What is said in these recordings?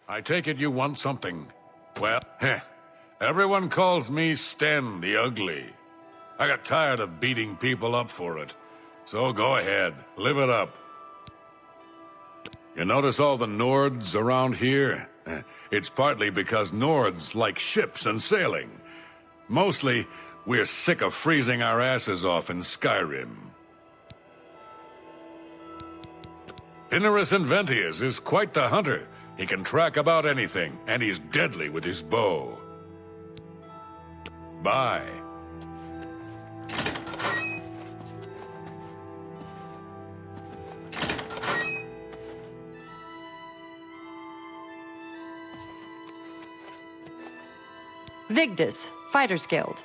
I take it you want something. Well, everyone calls me Sten the Ugly. I got tired of beating people up for it. So go ahead, live it up. You notice all the Nords around here? It's partly because Nords like ships and sailing. Mostly, we're sick of freezing our asses off in Skyrim. Pinarus Inventius is quite the hunter. He can track about anything, and he's deadly with his bow. Bye. Vigdis, Fighters Guild.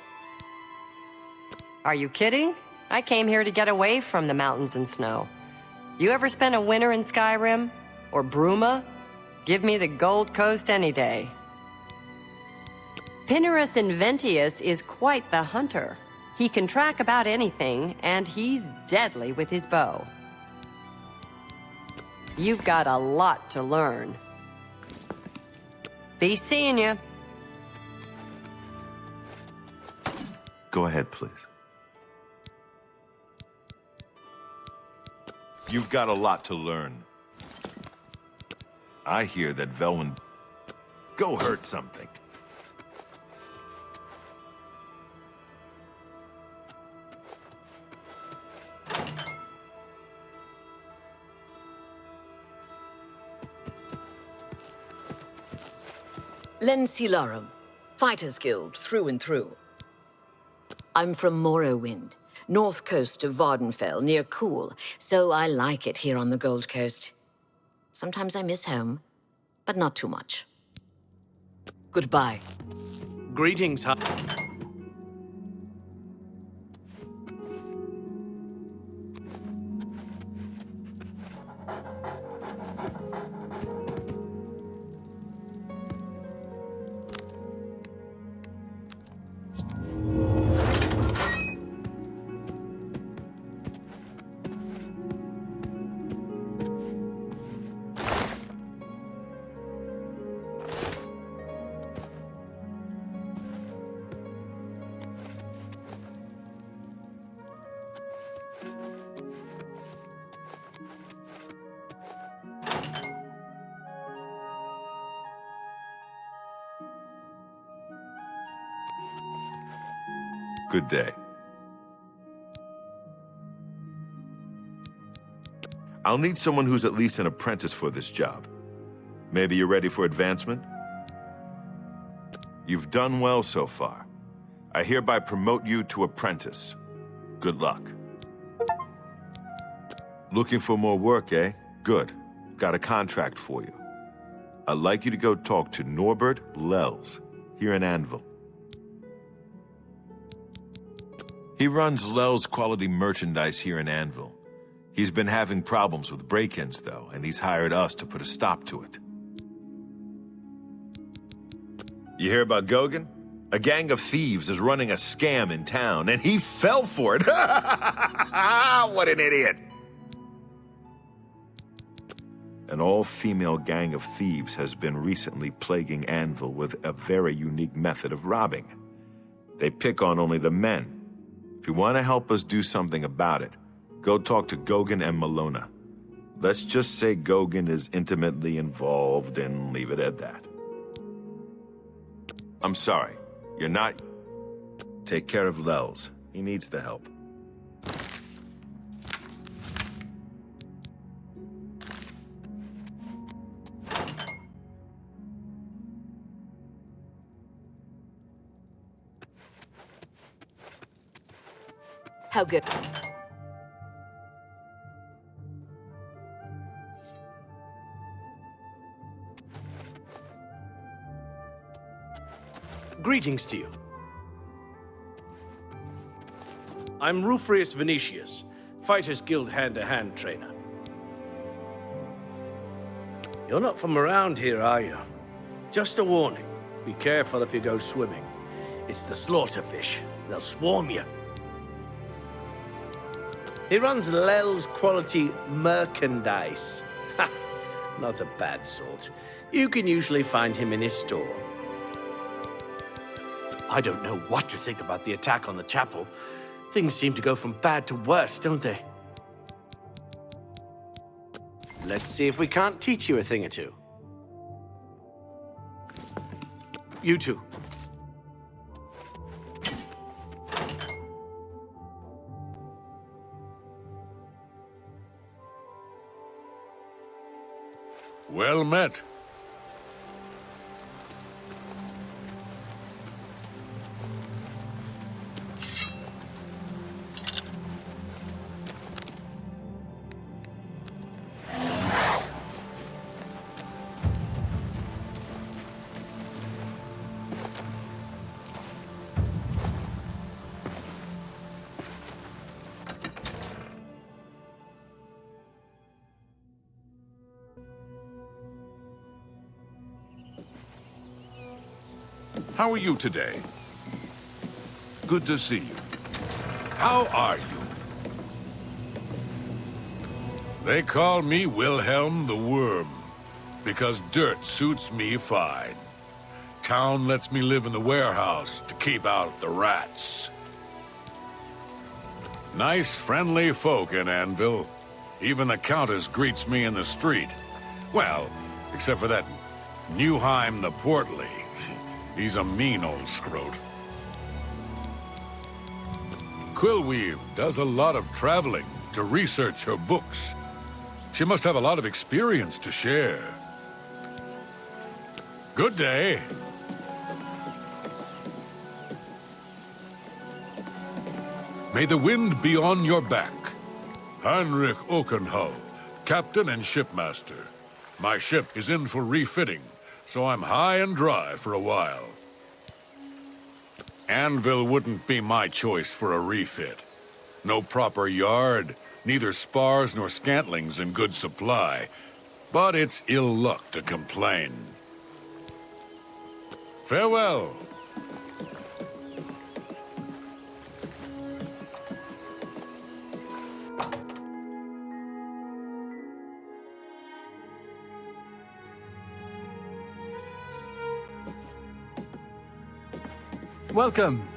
Are you kidding? I came here to get away from the mountains and snow. You ever spent a winter in Skyrim? Or Bruma? Give me the Gold Coast any day. Pinarus Inventius is quite the hunter. He can track about anything, and he's deadly with his bow. You've got a lot to learn. Be seeing ya. Go ahead, please. You've got a lot to learn. I hear that Velwyn... Go hurt something. Lensilarum, Fighters Guild through and through. I'm from Morrowind, north coast of Vardenfell, near Cool, so I like it here on the Gold Coast. Sometimes I miss home, but not too much. Goodbye. Greetings, Good day. I'll need someone who's at least an apprentice for this job. Maybe you're ready for advancement? You've done well so far. I hereby promote you to apprentice. Good luck. Looking for more work, eh? Good. Got a contract for you. I'd like you to go talk to Norbert Lels, here in Anvil. He runs Lels Quality Merchandise here in Anvil. He's been having problems with break-ins, though, and he's hired us to put a stop to it. You hear about Goguen? A gang of thieves is running a scam in town, and he fell for it. What an idiot! An all-female gang of thieves has been recently plaguing Anvil with a very unique method of robbing. They pick on only the men. If you want to help us do something about it, go talk to Goguen and Malona. Let's just say Goguen is intimately involved and leave it at that. I'm sorry, you're not... Take care of Lels. He needs the help. How good? Greetings to you. I'm Rufrius Venetius, Fighters Guild hand-to-hand trainer. You're not from around here, are you? Just a warning. Be careful if you go swimming. It's the slaughterfish. They'll swarm you. He runs Lels Quality Merchandise. Ha! not a bad sort. You can usually find him in his store. I don't know what to think about the attack on the chapel. Things seem to go from bad to worse, don't they? Let's see if we can't teach you a thing or two. You two. Well met. How are you today? Good to see you. How are you? They call me Wilhelm the Worm, because dirt suits me fine. Town lets me live in the warehouse to keep out the rats. Nice, friendly folk in Anvil. Even the Countess greets me in the street. Well, except for that Newheim the Portly. He's a mean old scrote. Quillweave does a lot of traveling to research her books. She must have a lot of experience to share. Good day. May the wind be on your back. Heinrich Okenhull, captain and shipmaster. My ship is in for refitting, so I'm high and dry for a while. Anvil wouldn't be my choice for a refit. No proper yard, neither spars nor scantlings in good supply. But it's ill luck to complain. Farewell. Welcome.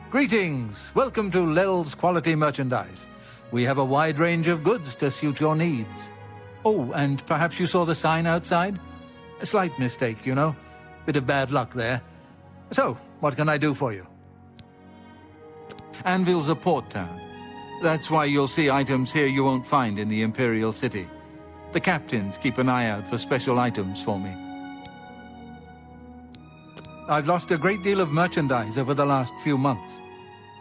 Greetings. Welcome to Lel's Quality Merchandise. We have a wide range of goods to suit your needs. Oh, and perhaps you saw the sign outside? A slight mistake, you know. Bit of bad luck there. So, what can I do for you? Anvil's a port town. That's why you'll see items here you won't find in the Imperial City. The captains keep an eye out for special items for me. I've lost a great deal of merchandise over the last few months.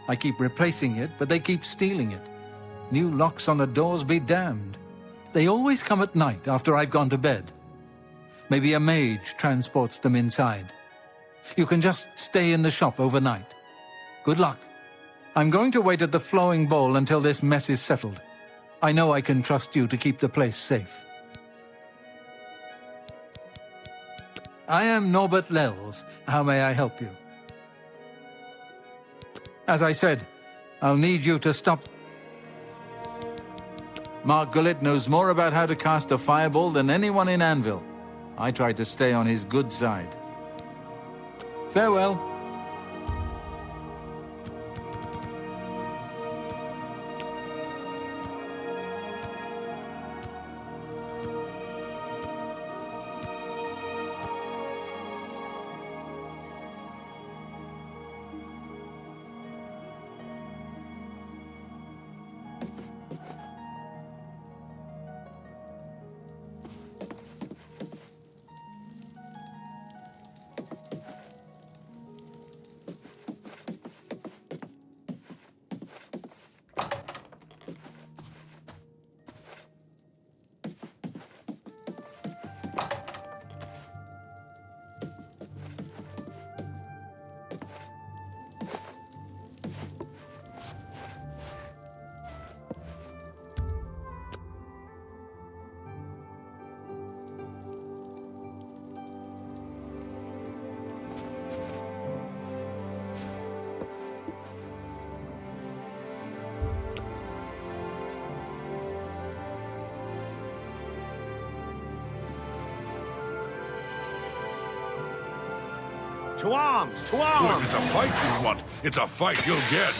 I keep replacing it, but they keep stealing it. New locks on the doors be damned. They always come at night after I've gone to bed. Maybe a mage transports them inside. You can just stay in the shop overnight. Good luck. I'm going to wait at the Flowing Bowl until this mess is settled. I know I can trust you to keep the place safe. I am Norbert Lels. How may I help you? As I said, I'll need you to stop. Mark Gullet knows more about how to cast a fireball than anyone in Anvil. I try to stay on his good side. Farewell. To arms! To Well, if arms! it's a fight you want, it's a fight you'll get.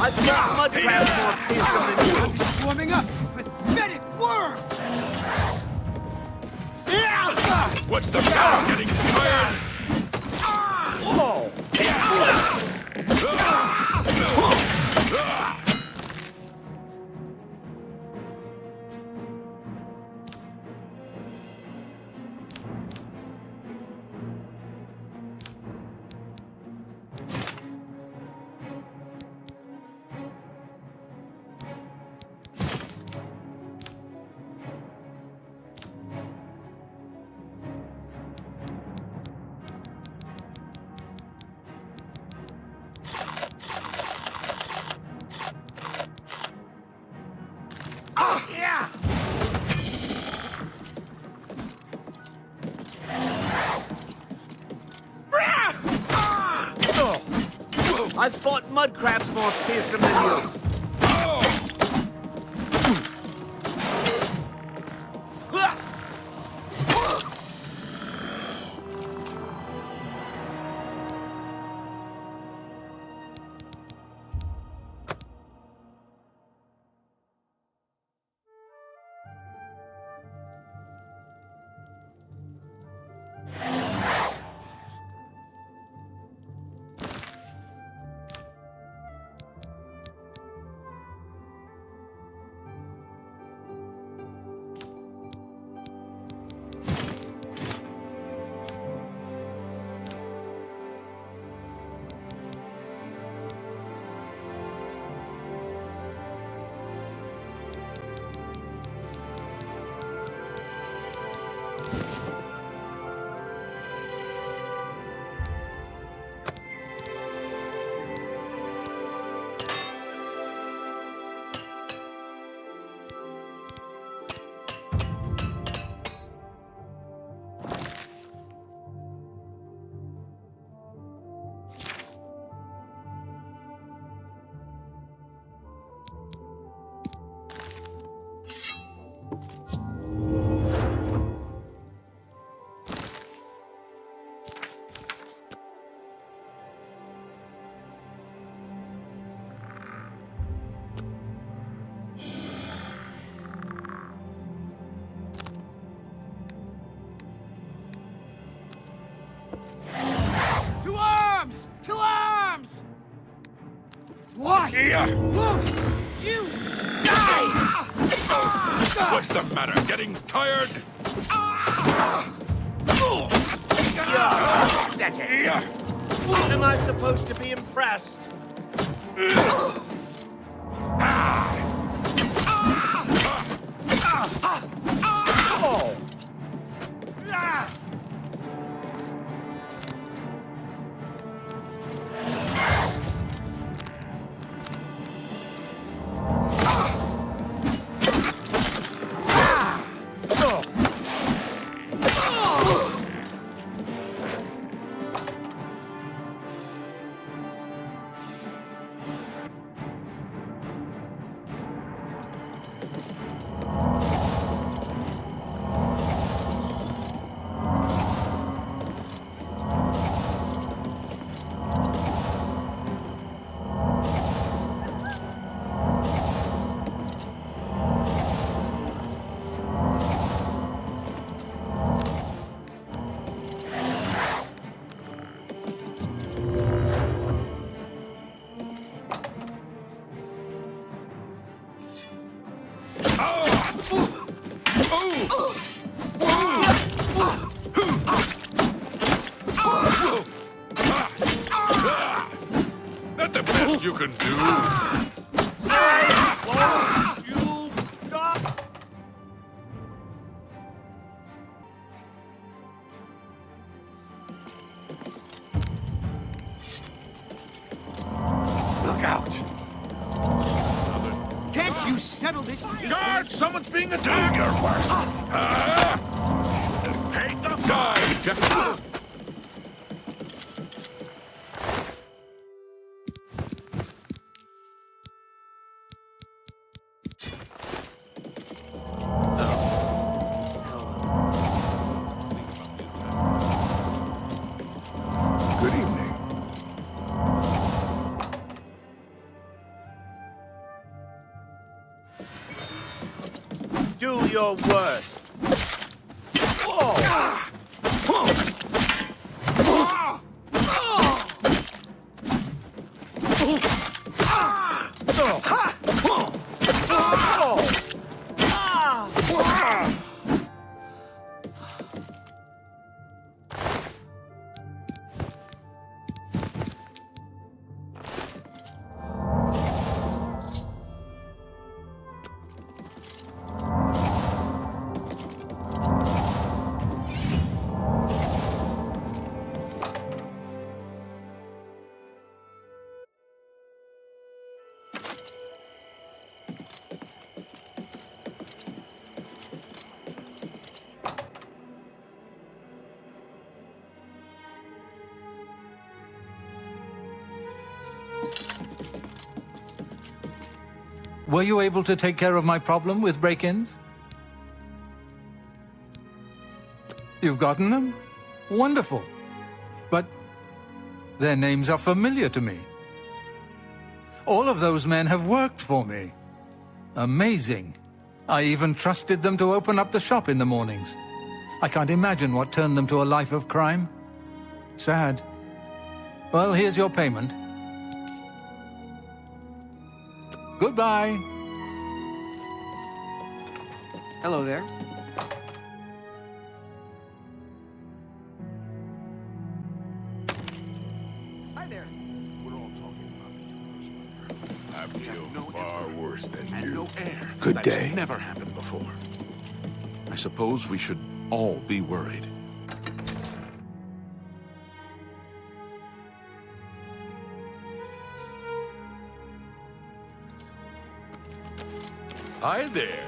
I've got mud crabs more fearsome than you. Swarming up! Pathetic worm! What's the matter? Getting tired? Oh! I've fought mud crabs more fearsome than you. To arms! To arms! Why? Yeah. You die! What's the matter? Getting tired? Yeah. Am I supposed to be impressed? Oh! Not the best you can do. You stop! Look out! Can't you settle this peacefully? Guard! Someone's being attacked! Do your worst! Hate the die, Jeff! your worst. Whoa! Were you able to take care of my problem with break-ins? You've gotten them? Wonderful. But their names are familiar to me. All of those men have worked for me. Amazing. I even trusted them to open up the shop in the mornings. I can't imagine what turned them to a life of crime. Sad. Well, here's your payment. Goodbye. Hello there. Hi there. We're all talking about the universe, Mother. I've killed far worse than you. And no air. Good That's day. never happened before. I suppose we should all be worried. Hi there.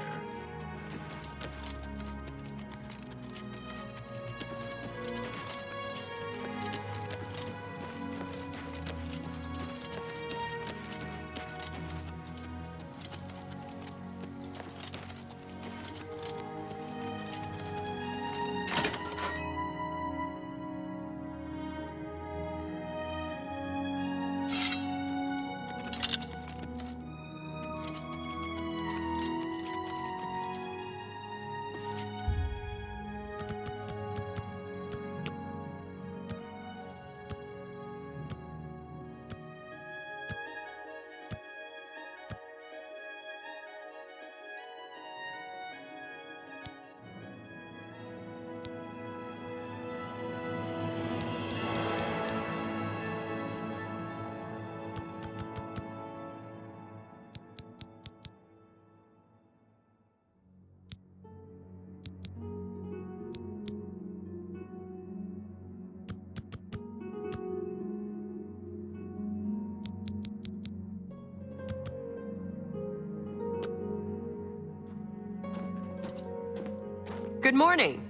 Good morning.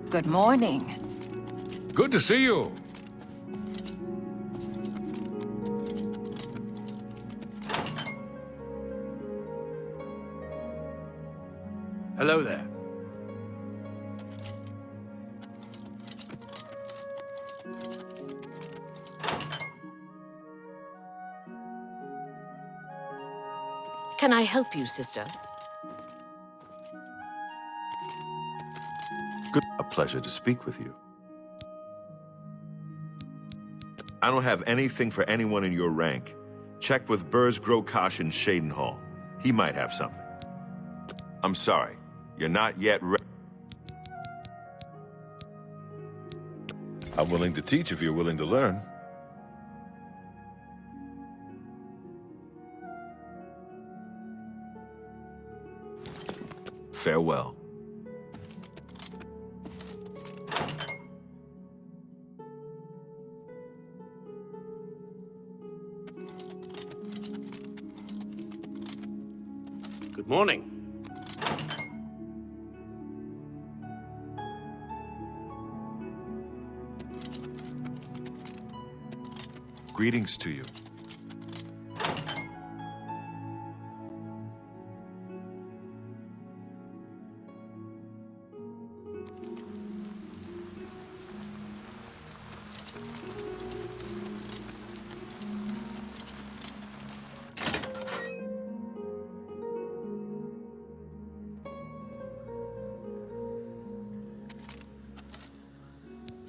Good morning. Good to see you. Hello there. Can I help you, sister? Good. A pleasure to speak with you. I don't have anything for anyone in your rank. Check with Burrs, Grokash, and Shadenhall. He might have something. I'm sorry. You're not yet ready. I'm willing to teach if you're willing to learn. Farewell. Good morning. Greetings to you.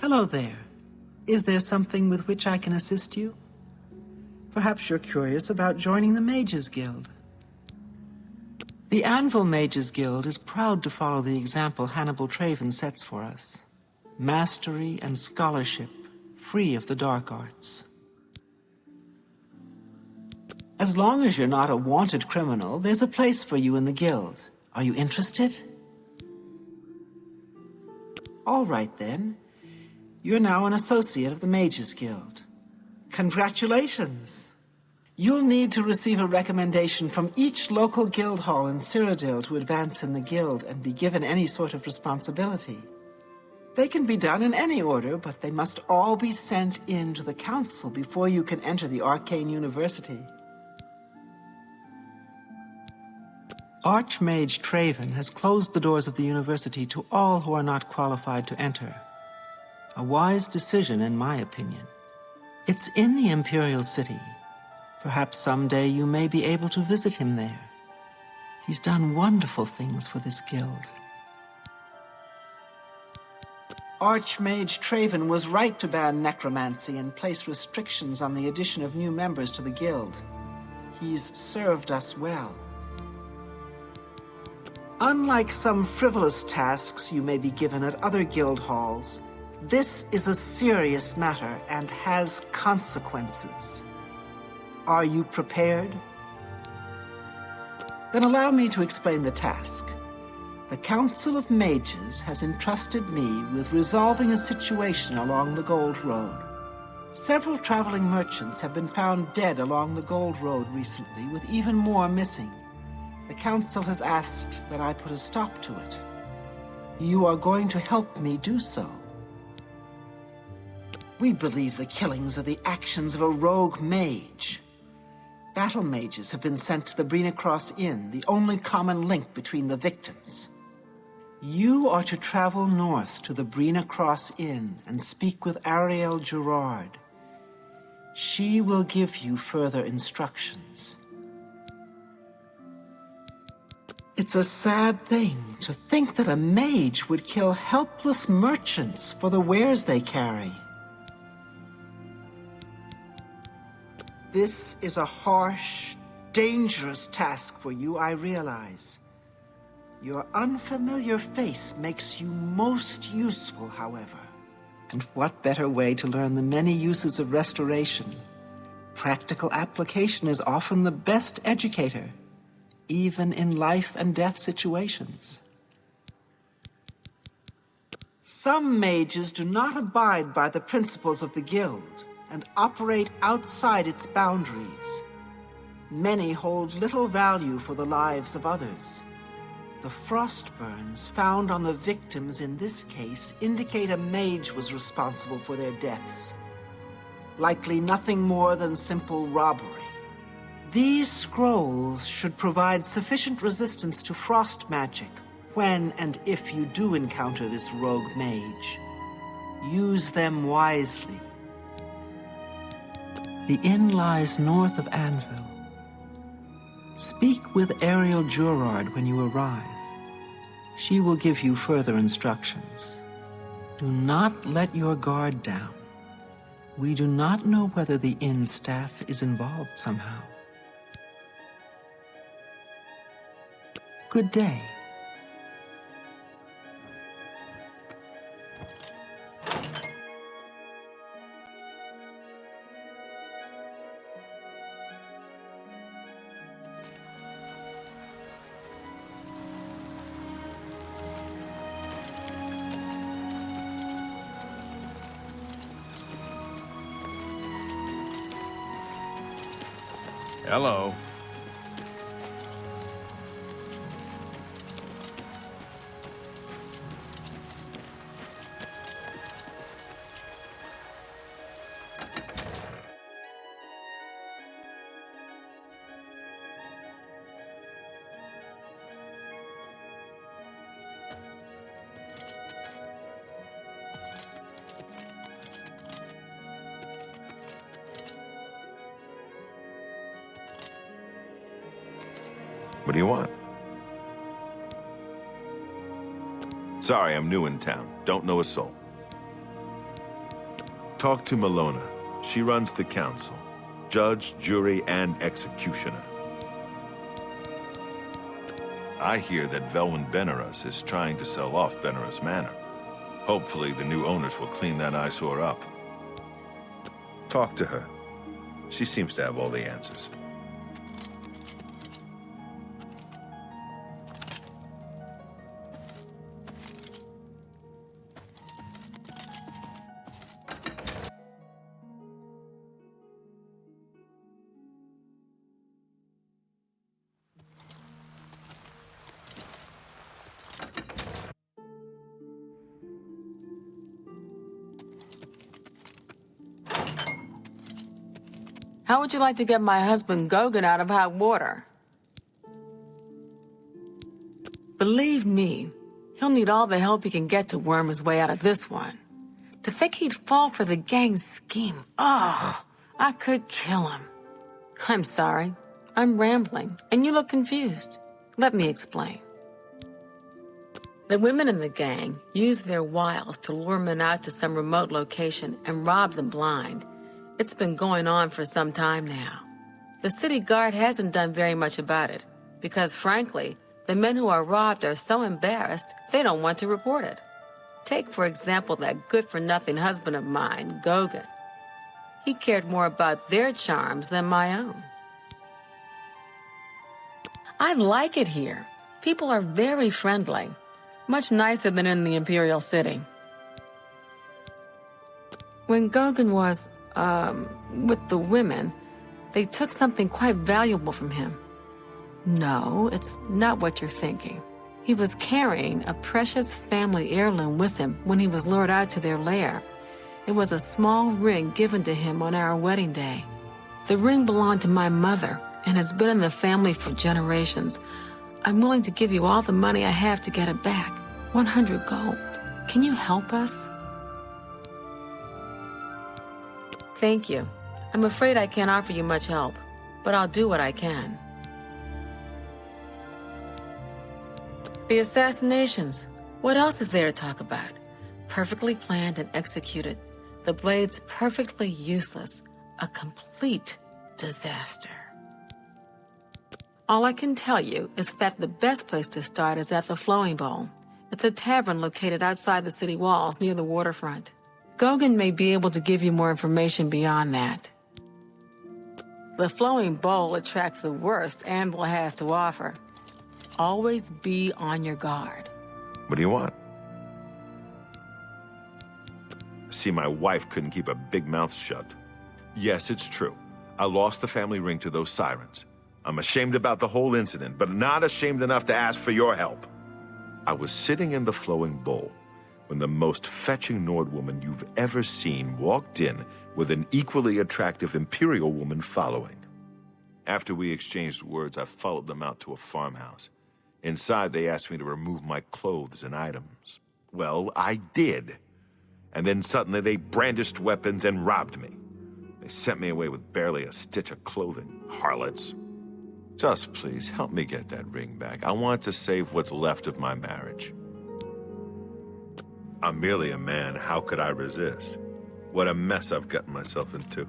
Hello there. Is there something with which I can assist you? Perhaps you're curious about joining the Mages Guild. The Anvil Mages Guild is proud to follow the example Hannibal Traven sets for us. Mastery and scholarship, free of the dark arts. As long as you're not a wanted criminal, there's a place for you in the guild. Are you interested? All right, then. You're now an associate of the Mages Guild. Congratulations! You'll need to receive a recommendation from each local guild hall in Cyrodiil to advance in the guild and be given any sort of responsibility. They can be done in any order, but they must all be sent in to the council before you can enter the Arcane University. Archmage Traven has closed the doors of the university to all who are not qualified to enter. A wise decision, in my opinion. It's in the Imperial City. Perhaps someday you may be able to visit him there. He's done wonderful things for this guild. Archmage Traven was right to ban necromancy and place restrictions on the addition of new members to the guild. He's served us well. Unlike some frivolous tasks you may be given at other guild halls, this is a serious matter and has consequences. Are you prepared? Then allow me to explain the task. The Council of Mages has entrusted me with resolving a situation along the Gold Road. Several traveling merchants have been found dead along the Gold Road recently, with even more missing. The Council has asked that I put a stop to it. You are going to help me do so. We believe the killings are the actions of a rogue mage. Battle mages have been sent to the Brina Cross Inn, the only common link between the victims. You are to travel north to the Brina Cross Inn and speak with Ariel Gerard. She will give you further instructions. It's a sad thing to think that a mage would kill helpless merchants for the wares they carry. This is a harsh, dangerous task for you, I realize. Your unfamiliar face makes you most useful, however. And what better way to learn the many uses of restoration? Practical application is often the best educator, even in life and death situations. Some mages do not abide by the principles of the guild and operate outside its boundaries. Many hold little value for the lives of others. The frostburns found on the victims in this case indicate a mage was responsible for their deaths. Likely nothing more than simple robbery. These scrolls should provide sufficient resistance to frost magic when and if you do encounter this rogue mage. Use them wisely. The inn lies north of Anvil. Speak with Ariel Gerard when you arrive. She will give you further instructions. Do not let your guard down. We do not know whether the inn staff is involved somehow. Good day. Hello. What do you want? Sorry, I'm new in town. Don't know a soul. Talk to Malona. She runs the council. Judge, jury, and executioner. I hear that Velwyn Benaras is trying to sell off Benaras Manor. Hopefully the new owners will clean that eyesore up. Talk to her. She seems to have all the answers. How would you like to get my husband Gogan out of hot water? Believe me, he'll need all the help he can get to worm his way out of this one. To think he'd fall for the gang's scheme, ugh, I could kill him. I'm sorry, I'm rambling, and you look confused. Let me explain. The women in the gang use their wiles to lure men out to some remote location and rob them blind. It's been going on for some time now. The city guard hasn't done very much about it, because frankly, the men who are robbed are so embarrassed, they don't want to report it. Take, for example, that good-for-nothing husband of mine, Gogan. He cared more about their charms than my own. I like it here. People are very friendly, much nicer than in the Imperial City. When Gogan was with the women, they took something quite valuable from him. No, it's not what you're thinking. He was carrying a precious family heirloom with him when he was lured out to their lair. It was a small ring given to him on our wedding day. The ring belonged to my mother and has been in the family for generations. I'm willing to give you all the money I have to get it back. 100 gold. Can you help us? Thank you. I'm afraid I can't offer you much help, but I'll do what I can. The assassinations. What else is there to talk about? Perfectly planned and executed. The blades perfectly useless. A complete disaster. All I can tell you is that the best place to start is at the Flowing Bowl. It's a tavern located outside the city walls near the waterfront. Gogan may be able to give you more information beyond that. The Flowing Bowl attracts the worst Anvil has to offer. Always be on your guard. What do you want? See, my wife couldn't keep a big mouth shut. Yes, it's true. I lost the family ring to those sirens. I'm ashamed about the whole incident, but not ashamed enough to ask for your help. I was sitting in the Flowing Bowl when the most fetching Nord woman you've ever seen walked in with an equally attractive Imperial woman following. After we exchanged words, I followed them out to a farmhouse. Inside, they asked me to remove my clothes and items. Well, I did. And then suddenly they brandished weapons and robbed me. They sent me away with barely a stitch of clothing. Harlots. Just please, help me get that ring back. I want to save what's left of my marriage. I'm merely a man. How could I resist? What a mess I've gotten myself into.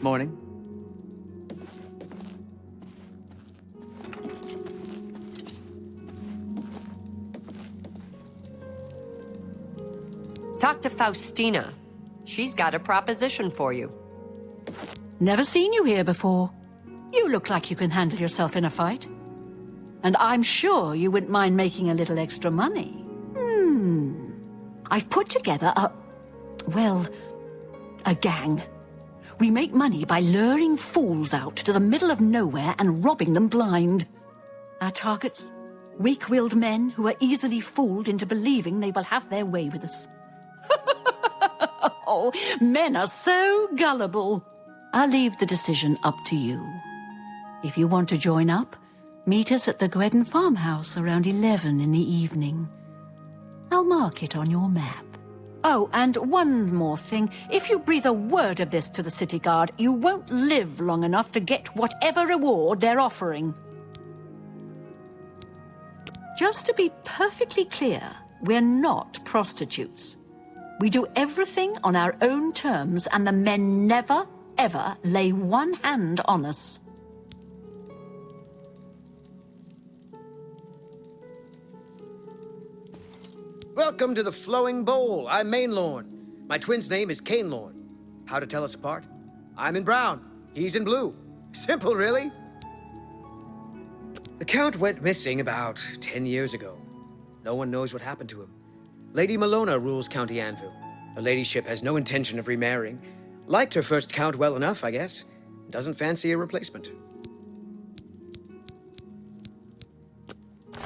Morning. Talk to Faustina. She's got a proposition for you. Never seen you here before. You look like you can handle yourself in a fight. And I'm sure you wouldn't mind making a little extra money. I've put together a gang. We make money by luring fools out to the middle of nowhere and robbing them blind. Our targets? Weak-willed men who are easily fooled into believing they will have their way with us. Oh, men are so gullible. I'll leave the decision up to you. If you want to join up, meet us at the Gredden farmhouse around 11 in the evening. I'll mark it on your map. Oh, and one more thing. If you breathe a word of this to the city guard, you won't live long enough to get whatever reward they're offering. Just to be perfectly clear, we're not prostitutes. We do everything on our own terms, and the men never, ever lay one hand on us. Welcome to the Flowing Bowl. I'm Mainlorn. My twin's name is Cainlorn. How to tell us apart? I'm in brown. He's in blue. Simple, really. The Count went missing about 10 years ago. No one knows what happened to him. Lady Malona rules County Anvil. Her ladyship has no intention of remarrying. Liked her first Count well enough, I guess. Doesn't fancy a replacement.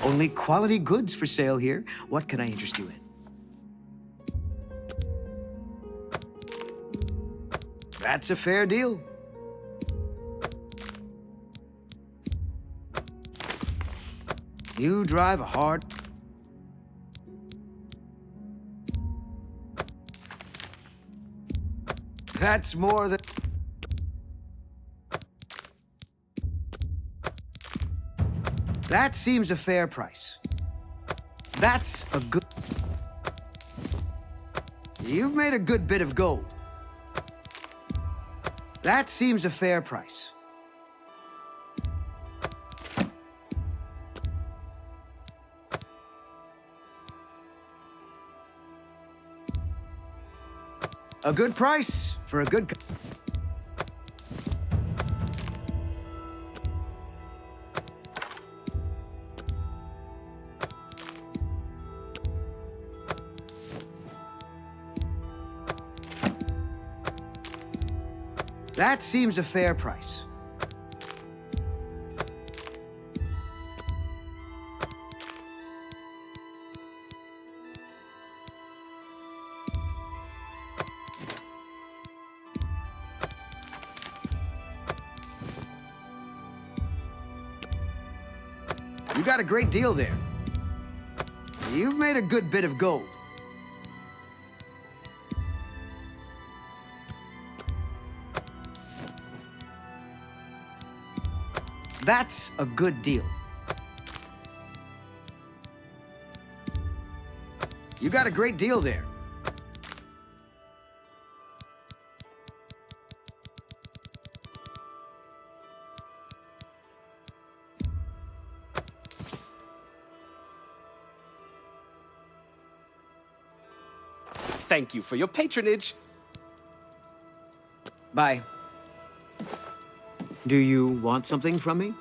Only quality goods for sale here. What can I interest you in? That's a fair deal. You drive a hard... That's more than... That seems a fair price. That's a good... You've made a good bit of gold. That seems a fair price. A good price for a good... That seems a fair price. You got a great deal there. You've made a good bit of gold. That's a good deal. You got a great deal there. Thank you for your patronage. Bye. Do you want something from me?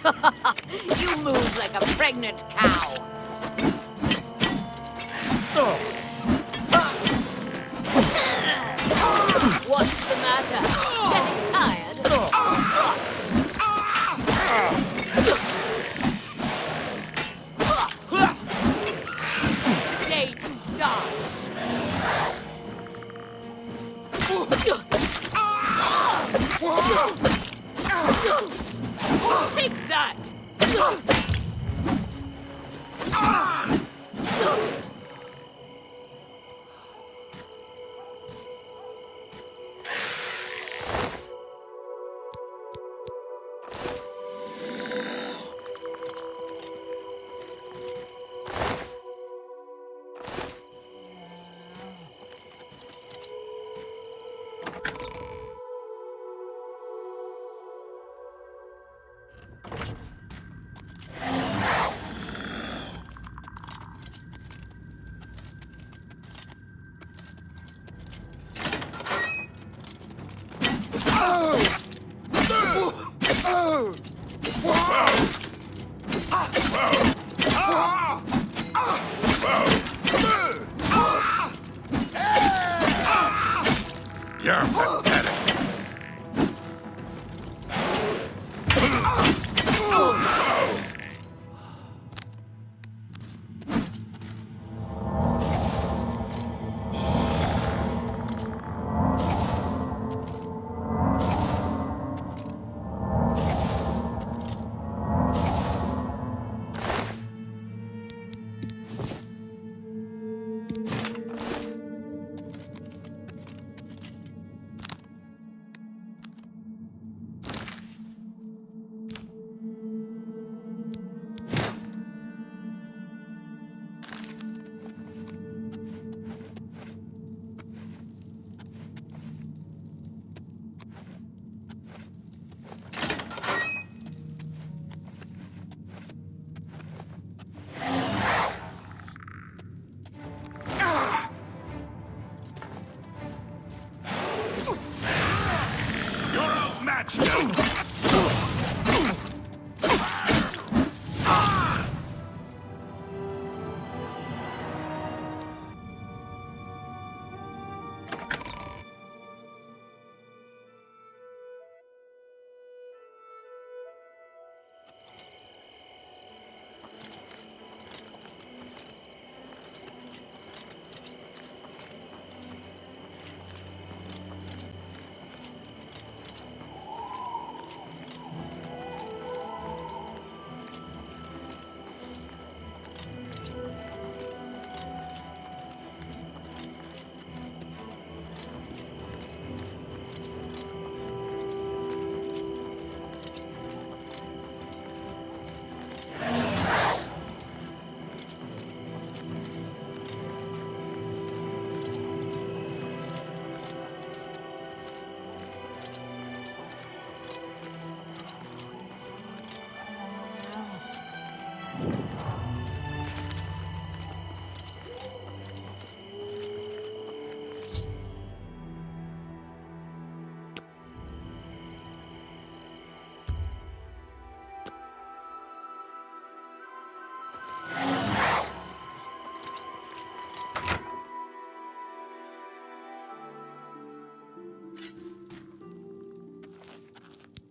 You move like a pregnant cow. What's the matter? Getting tired? Today you die. Take that! You're pathetic.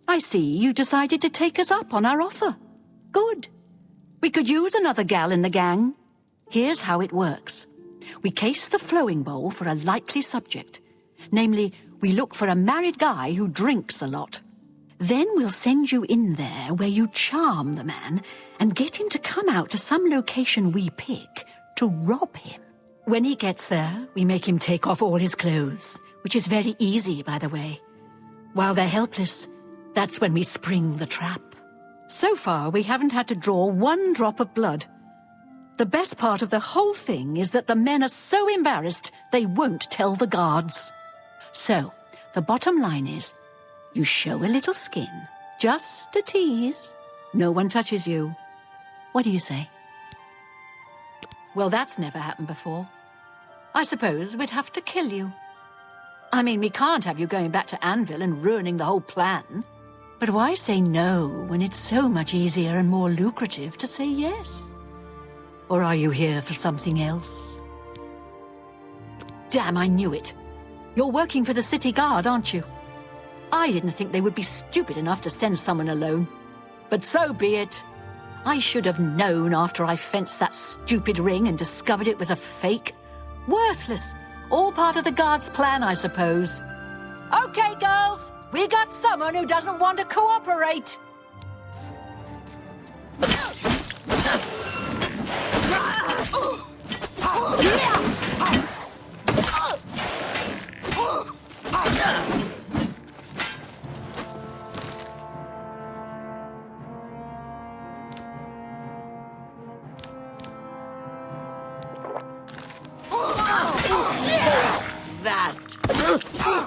I see you decided to take us up on our offer. Good. We could use another gal in the gang. Here's how it works. We case the flowing bowl for a likely subject. Namely, we look for a married guy who drinks a lot. Then we'll send you in there where you charm the man and get him to come out to some location we pick to rob him. When he gets there, we make him take off all his clothes, which is very easy, by the way. While they're helpless, that's when we spring the trap. So far, we haven't had to draw one drop of blood. The best part of the whole thing is that the men are so embarrassed they won't tell the guards. So, the bottom line is, you show a little skin, just a tease. No one touches you. What do you say? Well, that's never happened before. I suppose we'd have to kill you. I mean, we can't have you going back to Anvil and ruining the whole plan. But why say no when it's so much easier and more lucrative to say yes? Or are you here for something else? Damn, I knew it. You're working for the city guard, aren't you? I didn't think they would be stupid enough to send someone alone. But so be it. I should have known after I fenced that stupid ring and discovered it was a fake. Worthless. All part of the guard's plan, I suppose. Okay, girls. We got someone who doesn't want to cooperate.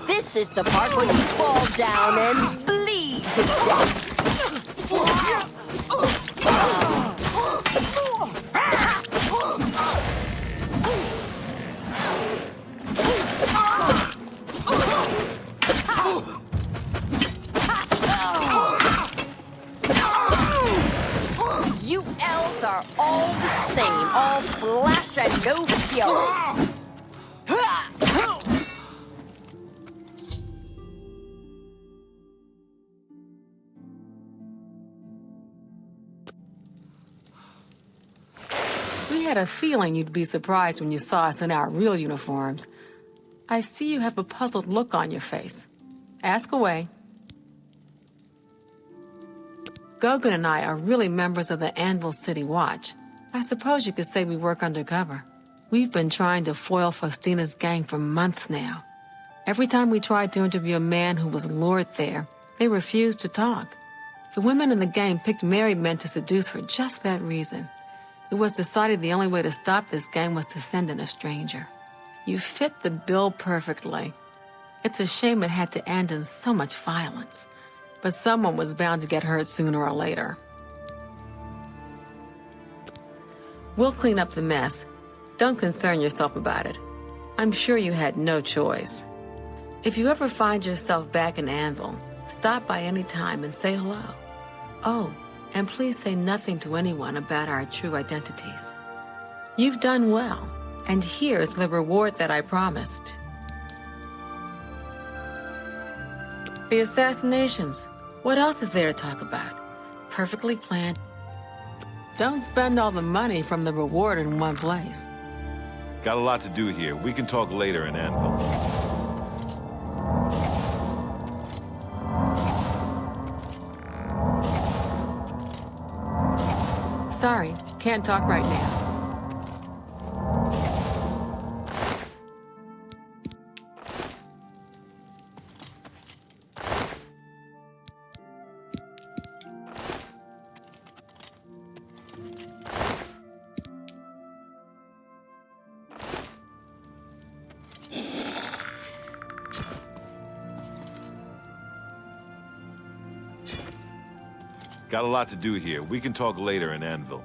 This is the part where you fall down and bleed to death. You elves are all the same, all flesh and no fury. We had a feeling you'd be surprised when you saw us in our real uniforms. I see you have a puzzled look on your face. Ask away. Gogan and I are really members of the Anvil City Watch. I suppose you could say we work undercover. We've been trying to foil Faustina's gang for months now. Every time we tried to interview a man who was lured there, they refused to talk. The women in the gang picked married men to seduce for just that reason. It was decided the only way to stop this gang was to send in a stranger. You fit the bill perfectly. It's a shame it had to end in so much violence. But someone was bound to get hurt sooner or later. We'll clean up the mess. Don't concern yourself about it. I'm sure you had no choice. If you ever find yourself back in Anvil, stop by any time and say hello. Oh, and please say nothing to anyone about our true identities. You've done well, and here's the reward that I promised. The assassinations. What else is there to talk about? Perfectly planned. Don't spend all the money from the reward in one place. Got a lot to do here. We can talk later in Anvil. Sorry, can't talk right now. Got a lot to do here. We can talk later in Anvil.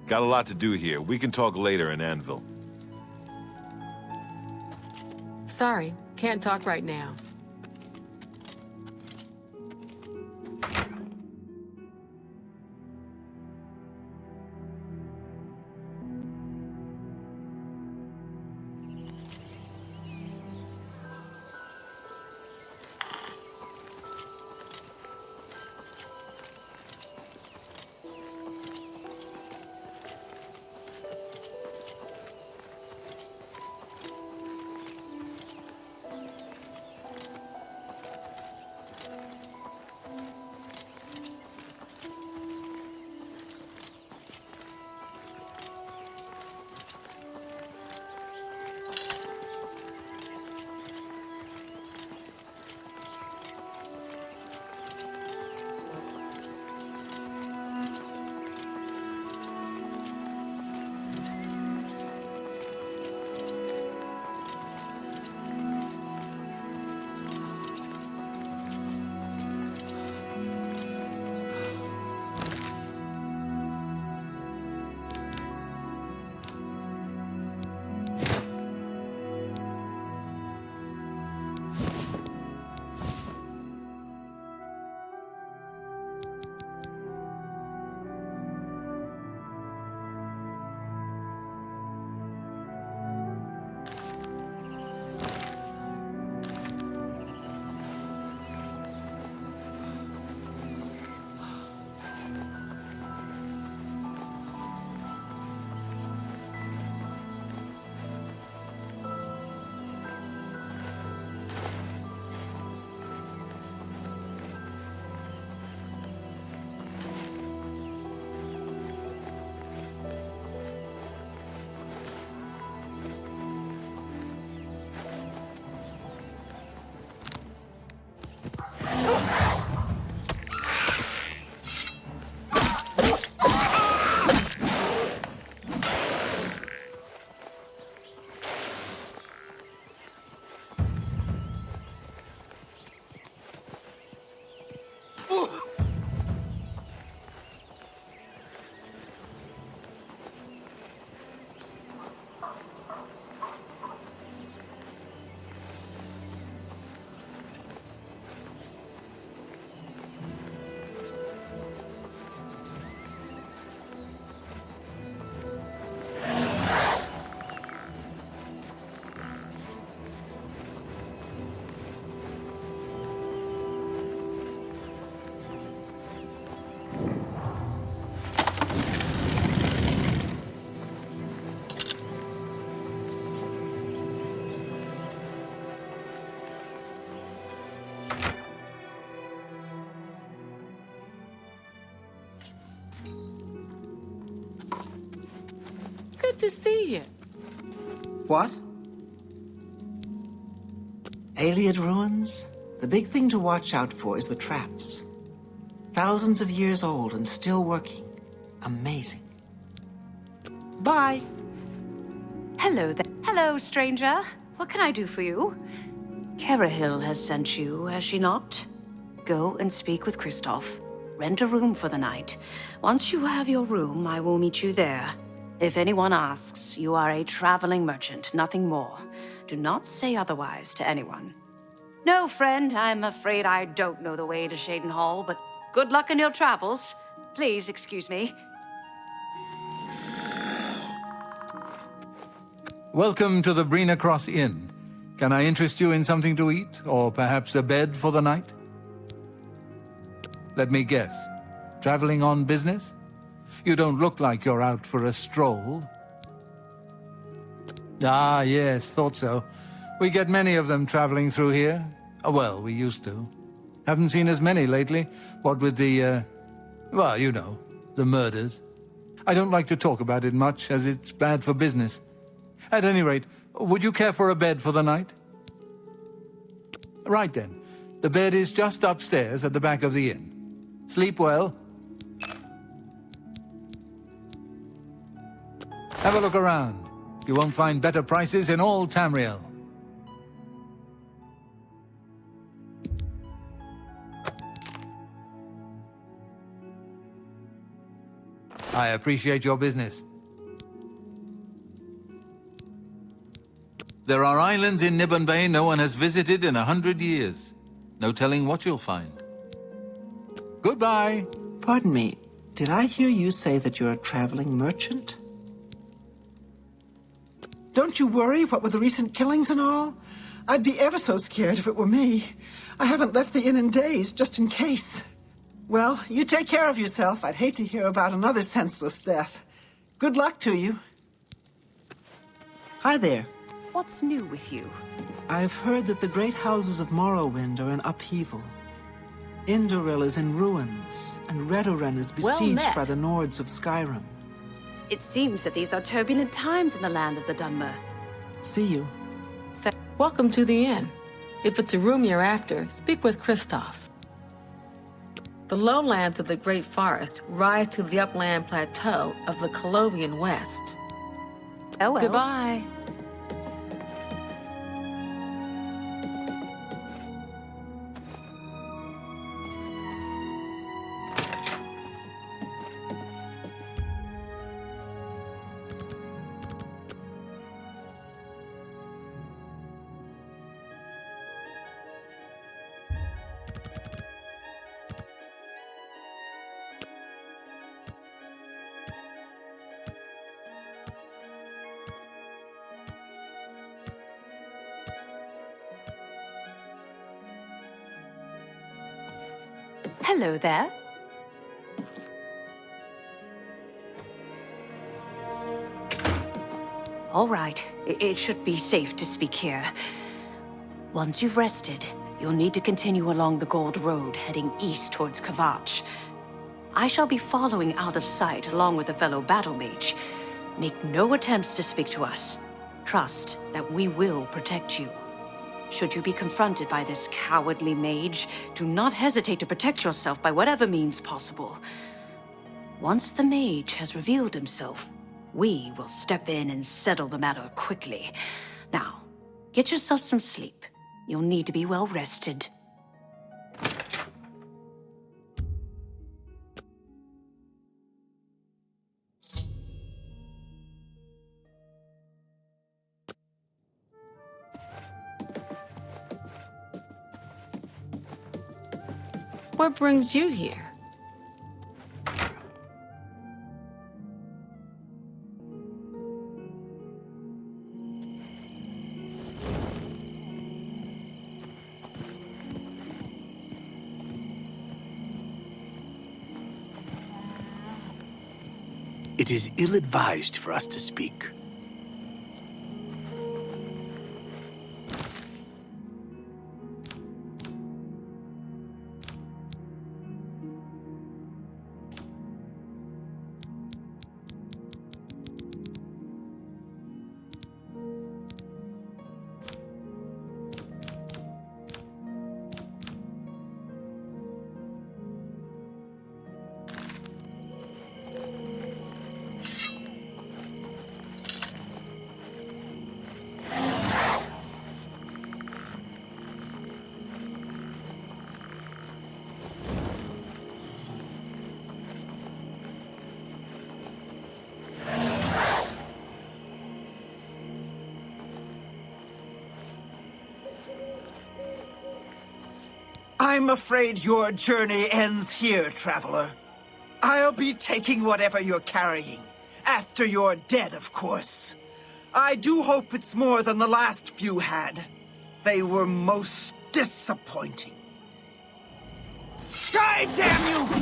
Got a lot to do here. We can talk later in Anvil. Sorry, can't talk right now. Good to see you. What? Alien ruins? The big thing to watch out for is the traps. Thousands of years old and still working. Amazing. Bye. Hello there. Hello, stranger. What can I do for you? Kerahil has sent you, has she not? Go and speak with Christoph. Rent a room for the night. Once you have your room, I will meet you there. If anyone asks, you are a traveling merchant, nothing more. Do not say otherwise to anyone. No, friend, I'm afraid I don't know the way to Shaden Hall, but good luck in your travels. Please excuse me. Welcome to the Brina Cross Inn. Can I interest you in something to eat, or perhaps a bed for the night? Let me guess. Traveling on business? You don't look like you're out for a stroll. Ah, yes, thought so. We get many of them traveling through here. Well, we used to. Haven't seen as many lately. What with the, well, you know, the murders. I don't like to talk about it much, as it's bad for business. At any rate, would you care for a bed for the night? Right then. The bed is just upstairs at the back of the inn. Sleep well. Have a look around. You won't find better prices in all Tamriel. I appreciate your business. There are islands in Nibbon Bay no one has visited in 100 years. No telling what you'll find. Goodbye. Pardon me, did I hear you say that you're a traveling merchant? Don't you worry, what with the recent killings and all? I'd be ever so scared if it were me. I haven't left the inn in days, just in case. Well, you take care of yourself. I'd hate to hear about another senseless death. Good luck to you. Hi there. What's new with you? I've heard that the great houses of Morrowind are in upheaval. Indoril is in ruins, and Redoran is besieged met. by the Nords of Skyrim. It seems that these are turbulent times in the land of the Dunmer. See you. Welcome to the inn. If it's a room you're after, speak with Christoph. The lowlands of the Great Forest rise to the upland plateau of the Colovian West. Oh well. Goodbye. Hello there. All right, it should be safe to speak here. Once you've rested, you'll need to continue along the Gold Road, heading east towards Kvatch. I shall be following out of sight along with a fellow battle mage. Make no attempts to speak to us. Trust that we will protect you. Should you be confronted by this cowardly mage, do not hesitate to protect yourself by whatever means possible. Once the mage has revealed himself, we will step in and settle the matter quickly. Now, get yourself some sleep. You'll need to be well rested. What brings you here? It is ill-advised for us to speak. I'm afraid your journey ends here, traveler. I'll be taking whatever you're carrying. After you're dead, of course. I do hope it's more than the last few had. They were most disappointing. Die, damn you!